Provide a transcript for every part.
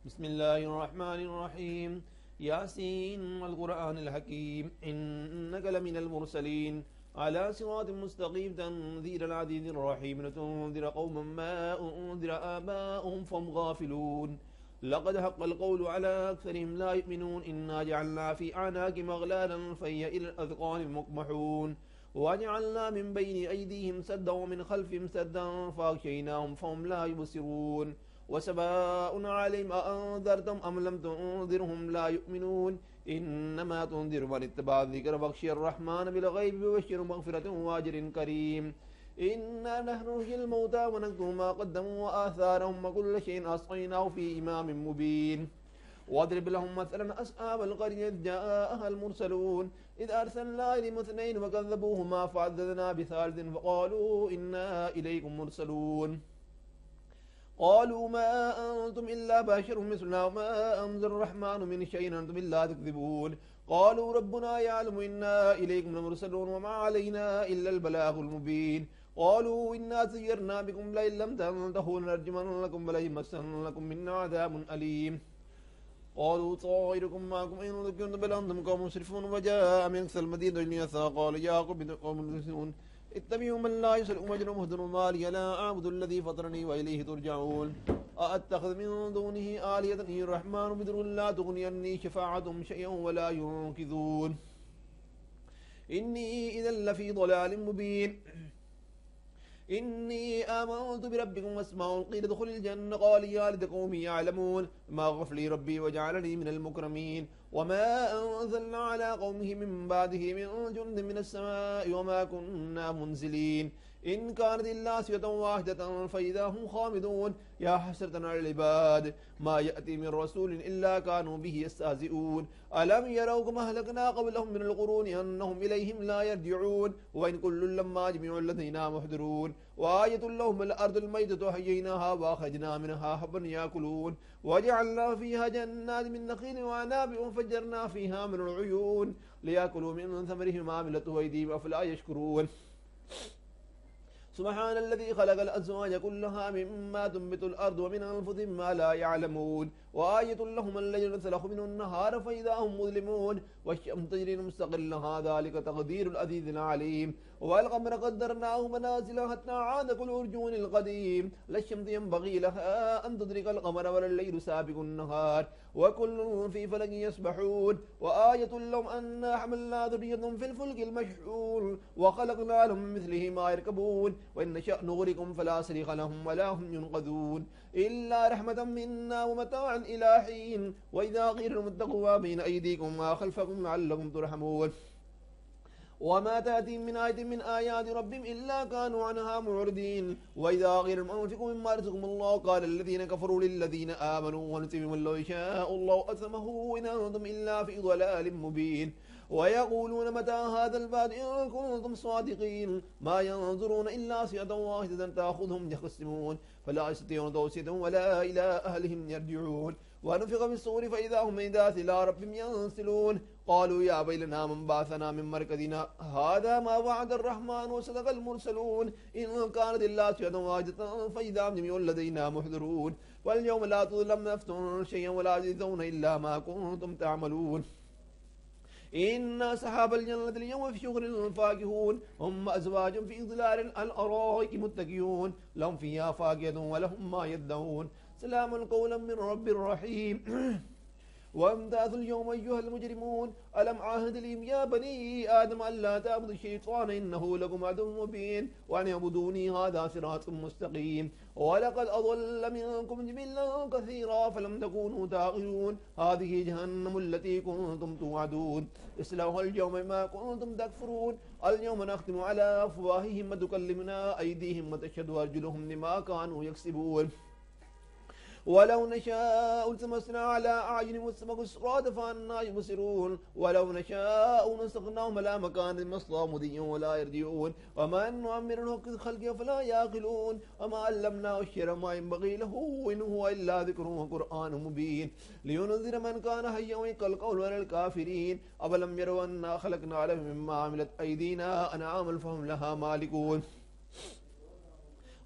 بسم الله الرحمن الرحيم. ياسين والقرآن الحكيم إنك لمن المرسلين على صراط مستقيم تنذير العزيز الرحيم لتنذر قوما ما أنذر آباؤهم فهم غافلون. لقد حق القول على أكثرهم لا يؤمنون إنا جعلنا في أعناقهم أغلالا فهي إلى الأذقان المقمحون وجعلنا من بين أيديهم سدا ومن خلفهم سدا فأغشيناهم فهم لا يبصرون وسواء عليهم أأنذرتم أم لم تنذرهم لا يؤمنون إنما تنذر من اتبع الذكر وخشي الرحمن بالغيب وبشر مغفرة وأجر كريم. إنا نحن نحيي الموتى ونكتب ما قدموا وآثارهم وكل شيء أحصيناه في إمام مبين. واضرب لهم مثلا أصحاب القرية إذ جاءها المرسلون إذ أرسلنا إليهم اثنين وكذبوهما فعززنا بثالث فقالوا إنا إليكم مرسلون. قالوا ما أنتم إلا بشر مثلنا وما أنزل الرحمن من شيء أنتم إلا تكذبون. قالوا ربنا يعلم إنا إليكم لمرسلون وما علينا إلا البلاغ المبين. قالوا إنا سيرنا بكم لئن لم تنتهوا لنرجمنكم ولئن مسنكم منا عذاب أليم. قالوا طائركم معكم إن ذكرتم بل أنتم قوم مسرفون. وجاء من أقصى المدينة يسعى قال يا قوم قوم مسرفون اتبعوا من لا يسرق مجر مهدر مالي لا أعبد الذي فطرني وإليه ترجعون. أأتخذ من دونه آلية إن الرحمن بدر لا تغني عني شفاعتهم شيئا ولا ينقذون. إني إذا لفي ضلال مبين. إني آمنت بربكم واسمعوا قيل ادخل الجنة قال يا ليت قومي يعلمون ما غفر لي ربي وجعلني من المكرمين. وما أنزلنا على قومه من بعده من جند من السماء وما كنا منزلين. إن كانت إلا سوية واحدة فإذا هم خامدون. يا حسرة على العباد ما يأتي من رسول إلا كانوا به يستهزئون. ألم يروا كما أهلكنا قبلهم من القرون أنهم إليهم لا يرجعون وإن كل لما جميع الذين محضرون. وآية لهم الأرض الميتة أحييناها وأخرجنا منها حبا يأكلون وجعلنا فيها جنات من نخيل وعناب وفجرنا فيها من العيون ليأكلوا من ثمره ما عملته أيديهم أفلا يشكرون. سبحان الذي خلق الأزواج كلها مما تنبت الأرض ومن أنفسهم ما لا يعلمون. وآية لهم الليل نسلخ منه النهار فإذا هم مظلمون والشمس تجري مستقلها ذلك تقدير العزيز العليم. والقمر قدرناه منازل حتى عاد كالعرجون القديم. لا الشمس ينبغي لها أن تدرك القمر ولا الليل سابق النهار وكل في فلك يسبحون. وآية لهم أنا حملنا ذريتهم في الفلك المشحون وخلقنا لهم من مثله ما يركبون وإن نشأ نغرقهم فلا صريخ لهم ولا هم ينقذون إلا رحمة منا ومتاعا إلى حين. وإذا قيل لهم اتقوا ما بين أيديكم وما خلفكم لعلكم ترحمون. وما تأتيهم من آية من آيات ربهم إلا كانوا عنها معرضين. وإذا قيل لهم أنفقوا مما رزقكم الله قال الذين كفروا للذين آمنوا ونسبهم لو يشاء الله أسمه إن أنتم إلا في ضلال مبين. ويقولون متى هذا البعد إن كنتم صادقين ما ينظرون إلا صيحة واحدة تأخذهم يخصمون فلا يستطيعون توصية ولا إلى أهلهم يرجعون. ونفخ في الصور فإذا هم من ذات إلى ربهم ينسلون. قالوا يا ويلنا من بعثنا من مركزنا هذا ما وعد الرحمن وصدق المرسلون إن كانت إلا صيحة واحدة فإذا هم جميع لدينا محضرون. واليوم لا تظلم نفس شيئا ولا يجزون إلا ما كنتم تعملون. إن أصحاب الجنة اليوم في شغل فاكهون هم أزواج في ظلال الأرائك متكئون لهم فيها فاكهة ولهم ما يدعون سلام قولا من رب رحيم. وامتازوا اليوم أيها المجرمون ألم عاهد إليهم يا بني آدم ألا تعبدوا الشيطان إنه لكم عدو مبين وأن اعبدوني هذا صراط مستقيم. ولقد أضل منكم جبلا كثيرا فلم تكونوا تعقلون. هذه جهنم التي كنتم توعدون اصلوها اليوم ما كنتم تكفرون. اليوم نختم على أفواههم وتكلمنا أيديهم وتشهد أرجلهم بما كانوا يكسبون. ولو نشاء التمسنا على أعينهم السمك الصراط فأنا يبصرون. ولو نشاء نسقناهم على مكان مصدى مضي ولا يرجعون. وما نعمر الخلق فلا يعقلون. وما علمناه الشعر ما ينبغي له إن هو إلا ذكر وقرآن مبين لينذر من كان حيا ويحق القول على الكافرين. أولم يروا أنا خلقنا لهم مما عملت أيدينا أنعاما فهم لها مالكون.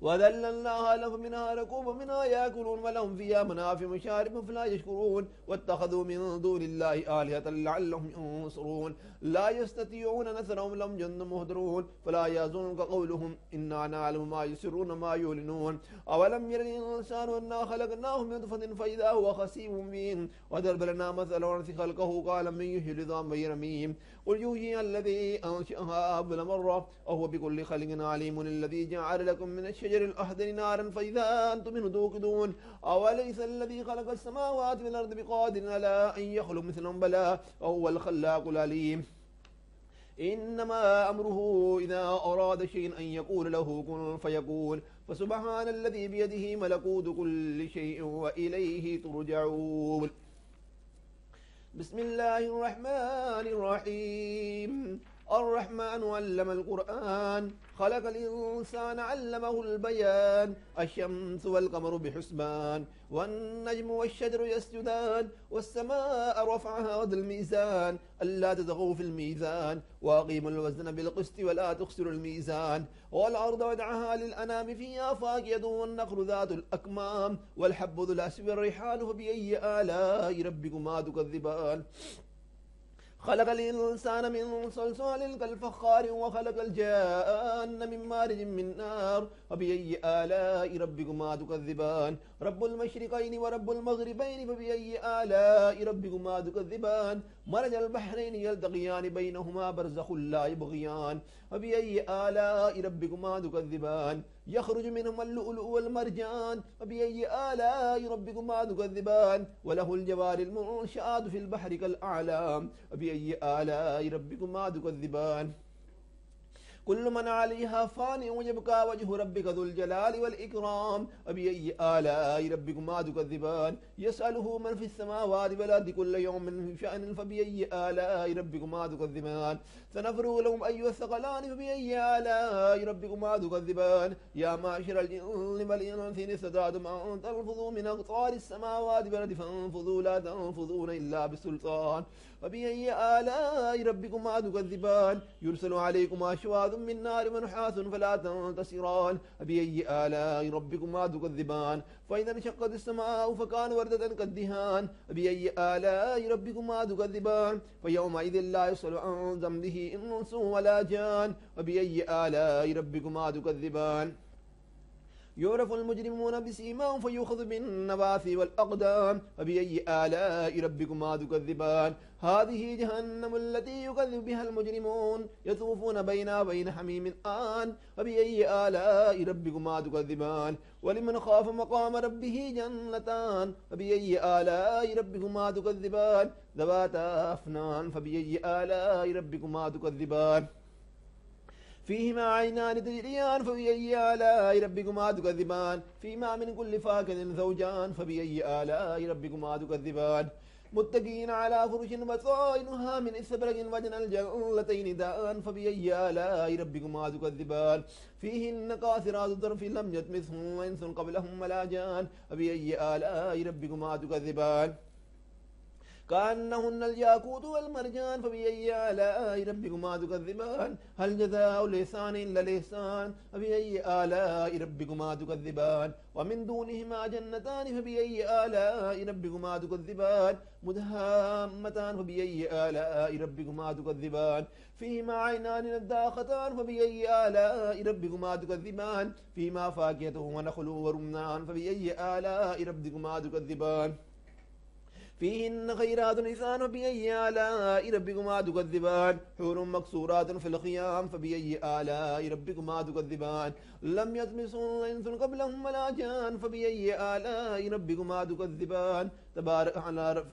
وذللناها لهم منها ركوب ومنها يأكلون ولهم فيها منافع ومشارب فلا يشكرون واتخذوا من دون الله آلهة لعلهم ينصرون لا يستطيعون نصرهم لهم جند مهدرون فلا يحزنك قولهم إنا نعلم ما يسرون ما يعلنون أولم ير الإنسان أنا خلقناه من نطفة فإذا هو خصيم مبين وضرب لنا مثلا ونسي خلقه قال من يحيي العظام وهي رميم قل يحيي الذي أنشأها أول مرة وهو بكل خلق عليم الذي جعل لكم من الشجر الأخضر نارا فإذا أنتم منه توقدون أوليس الذي خلق السماوات والأرض بقادر على أن يخلق مثلهم بلى وهو الخلاق العليم إنما أمره إذا أراد شيئا أن يقول له كن فيكون فسبحان الذي بيده ملكوت كل شيء وإليه ترجعون بسم الله الرحمن الرحيم الرحمن علم القرآن خلق الإنسان علمه البيان الشمس والقمر بحسبان والنجم والشجر يسجدان والسماء رفعها والميزان ألا تطغوا في الميزان وأقيموا الوزن بالقسط ولا تخسروا الميزان والأرض وضعها للأنام فيها فاكهة والنخل ذات الأكمام والحب ذو العصف والريحان فبأي آلاء ربكما تكذبان خلق الإنسان من صلصال كالفخار وخلق الجان من مارج من نار فبأي آلاء ربكما تكذبان رب المشرقين ورب المغربين فبأي آلاء ربكما تكذبان مرج البحرين يلتقيان بينهما برزخ لا يبغيان فبأي آلاء ربكما تكذبان يخرج منهما اللؤلؤ والمرجان فبأي آلاء ربكما تكذبان وله الجوار المنشآت في البحر كالأعلام فبأي آلاء ربكما تكذبان كل من عليها فان ويبقى وجه ربك ذو الجلال والإكرام فبأي آلاء ربكما تكذبان يسأله من في السماوات والأرض كل يوم في شأن فبأي آلاء ربكما تكذبان سنفرغ لهم أيها الثقلان فبأي آلاء ربكما تكذبان يا معشر الجن والإنس إن استطعتم أن تنفذوا من أقطار السماوات والأرض فانفذوا لا تنفذون إلا بسلطان فبأي آلاء ربكما تكذبان يرسل عليكما شواظ من نار ونحاس فلا تنتصران فبأي آلاء ربكما تكذبان فإذا انشقت السماء فكان وردة كالدهان فبأي آلاء ربكما تكذبان فيومئذ لا يسأل عن ذنبه إنس ولا جان فبأي آلاء ربكما تكذبان يعرف المجرمون بسيماهم فيؤخذ بالنواصي والأقدام فبأي آلاء ربكما تكذبان هذه جهنم التي يكذب بها المجرمون يطوفون بينها وبين حميم آن فبأي آلاء ربكما تكذبان ولمن خاف مقام ربه جنتان فبأي آلاء ربكما تكذبان ذواتا أفنان فبأي آلاء ربكما تكذبان فيهما عينان تجريان فبأي آلاء ربكما تكذبان فيما من كل فاكهة زوجان فبأي آلاء ربكما تكذبان متكئين على فرش بطائنها من استبرق وجن الجنتين دان فبأي آلاء ربكما تكذبان فيهن قاصرات الطرف لم يطمثهن إنس قبلهم ولا جان فبأي آلاء ربكما تكذبان كأنهن الياقوت والمرجان فبأي آلاء ربكما تكذبان هل جزاء الإحسان إلا الإحسان فبأي آلاء ربكما تكذبان ومن دونهما جنتان فبأي آلاء ربكما تكذبان مدهامتان فبأي آلاء ربكما تكذبان فيهما عينان نضاختان فبأي آلاء ربكما تكذبان فيهما فاكهة ونخل ورمان فبأي آلاء ربكما تكذبان فيهن خيرات حسان فبأي آلاء ربكما تكذبان حور مقصورات في الخيام فبأي آلاء ربكما تكذبان لم يطمثهن إنس قبلهم ولا جان فبأي آلاء ربكما تكذبان تبارك على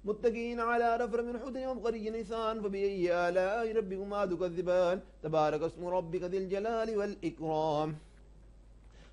متكئين على رفر من حدن وبقري نسان فبأي آلاء ربكما تكذبان تبارك اسم ربك ذي الجلال والإكرام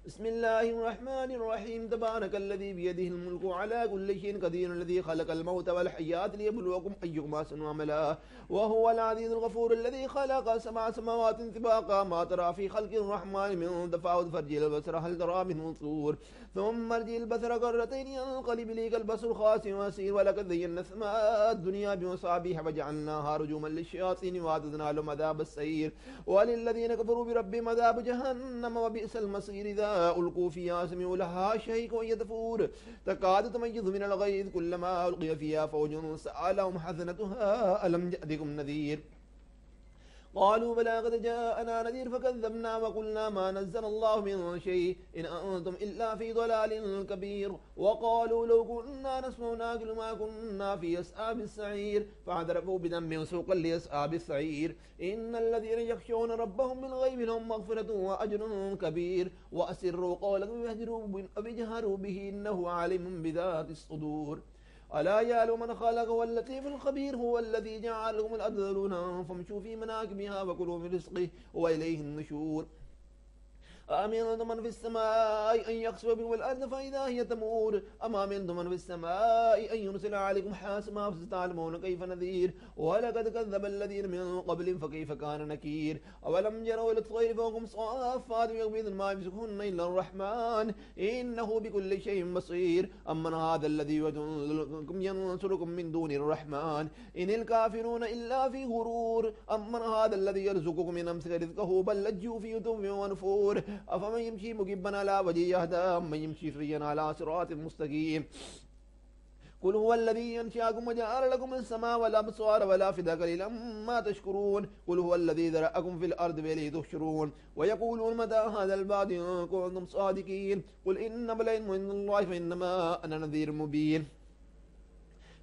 بسم الله الرحمن الرحيم تبارك الذي بيده الملك على كل شيء قدير الذي خلق الموت والحياة ليبلوكم أيكم أحسن عملا وهو العزيز الغفور الذي خلق 7 سماوات طباقا ما ترى في خلق الرحمن من تفاوت فرجي البصر هل ترى من فطور ثم ارجع البصر كرتين ينقلب إليك البصر خاسئ وسير ولقد زينا السماء الدنيا بمصابيح وجعلناها رجوما للشياطين وأعتدنا لهم عذاب السعير وللذين كفروا بربهم عذاب جهنم وبئس المصير إذا ألقوا فيها سمعوا لها شهيقا وهي تفور تكاد تميز من الغيظ كلما ألقي فيها فوج سألهم حسنتها ألم يأتكم نذير قالوا بلى قد جاءنا نذير فكذبنا وقلنا ما نزل الله من شيء إن أنتم إلا في ضلال كبير وقالوا لو كنا نسمع ناكل ما كنا في أصحاب السعير فاعترفوا بذنبهم سوقا لأصحاب السعير إن الذين يخشون ربهم بالغيب لهم مغفرة وأجر كبير وأسروا قولكم وجهروا به إنه عالم بذات الصدور ألا يعلم من خلق واللطيف الخبير هو الذي جعل لكم الأرض ذلولا فامشوا في مناكبها وكلوا من رزقه وإليه النشور أأمنتم من في السماء أن يخسف بكم الأرض فإذا هي تمور أم أمنتم من في السماء أن يرسل عليكم حاسبا فستعلمون كيف نذير ولقد كذب الذين من قبلهم فكيف كان نكير أولم يروا إلى الطير فوقهم صافات ويقبضن ما يمسكهن إلا الرحمن إنه بكل شيء بصير أمن هذا الذي ينصركم من دون الرحمن إن الكافرون إلا في غرور أمن هذا الذي يرزقكم من أمسك رزقه بل لجوا في يتم ونفور أفمن يمشي مكبا على وجهه يهدى أمن يمشي سريا على صراط مستقيم قل هو الذي ينشأكم وجعل لكم السماء والأبصار والأفئدة قليلا ما تشكرون قل هو الذي ذرأكم في الأرض وإليه تحشرون ويقولون متى هذا البعد إن كنتم صادقين قل إنما العلم عند الله فإنما أنا نذير مبين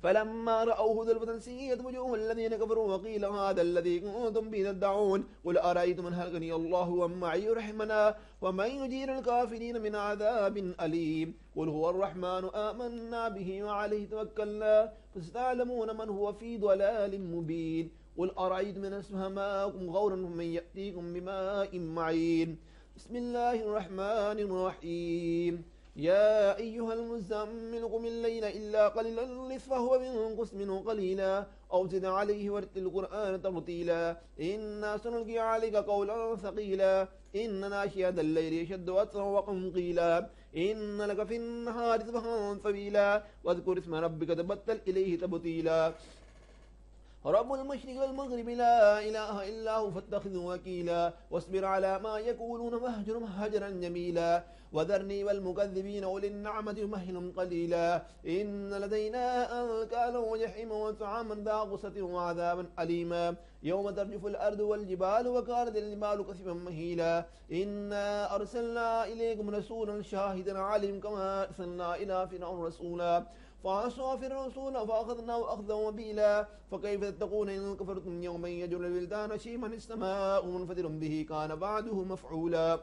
فلما رأوه زلفة سيئت وجوه الذين كفروا وقيل هذا الذي كنتم به تدعون قل أرأيتم من هلكني الله ومعي يرحمنا ومن يجير الكافرين من عذاب أليم قل هو الرحمن آمنا به وعليه توكلنا فستعلمون من هو في ضلال مبين قل أرأيتم من أسفه ماءكم غورا من يأتيكم بماء معين بسم الله الرحمن الرحيم يا أيها المزمل قم الليل إلا قليلا نصفه وانقص منه قليلا أو زد عليه ورتل القرآن ترتيلا إنا سنلقي عليك قولا ثقيلا إن ناشئة الليل يشد وأسرع وقم قيلا إن لك في النهار سبحا طويلا واذكر اسم ربك تبتل إليه تبتيلا رب المشرق والمغرب لا إله إلا هو فاتخذه وكيلا واصبر على ما يقولون واهجرهم هجرا جميلا وذرني والمكذبين أولي النعمة مهلهم قليلا إن لدينا أنكالا وجحيما وطعاما ذا غصة وعذابا أليما يوم ترجف الأرض والجبال وكانت الجبال كثبا مهيلا إنا أرسلنا إليكم رسولا شاهدا عليهم كما أرسلنا إلى فرعون رسولا فعصوا في الرسول فأخذناه أخذا وبيلا فكيف تتقون إن كفرتم يوما يجعل الولدان شيما السماء منفطر به كان بعده مفعولا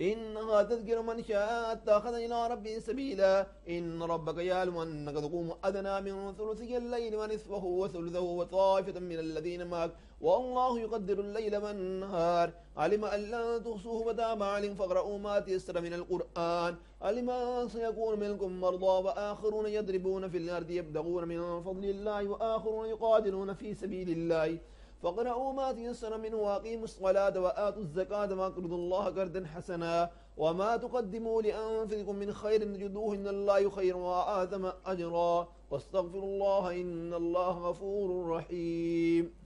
إنها تذكر من شاء اتخذ إلى ربه سبيلا إن ربك يعلم أنك تقوم أدنى من ثلثي الليل ونصفه وثلثه وطائفة من الذين معك والله يقدر الليل والنهار علم أن لا تحصوه فتاب عليكم فاقرؤوا ما تيسر من القرآن علم أن سيكون منكم مرضى وآخرون يضربون في الأرض يبتغون من فضل الله وآخرون يقاتلون في سبيل الله فاقرؤوا ما تيسر منه وأقيموا الصلاة وآتوا الزكاة وأقرضوا الله قرضا حسنا وما تقدموا لأنفسكم من خير تجدوه إن الله خير وأعظم أجرا واستغفروا الله إن الله غفور رحيم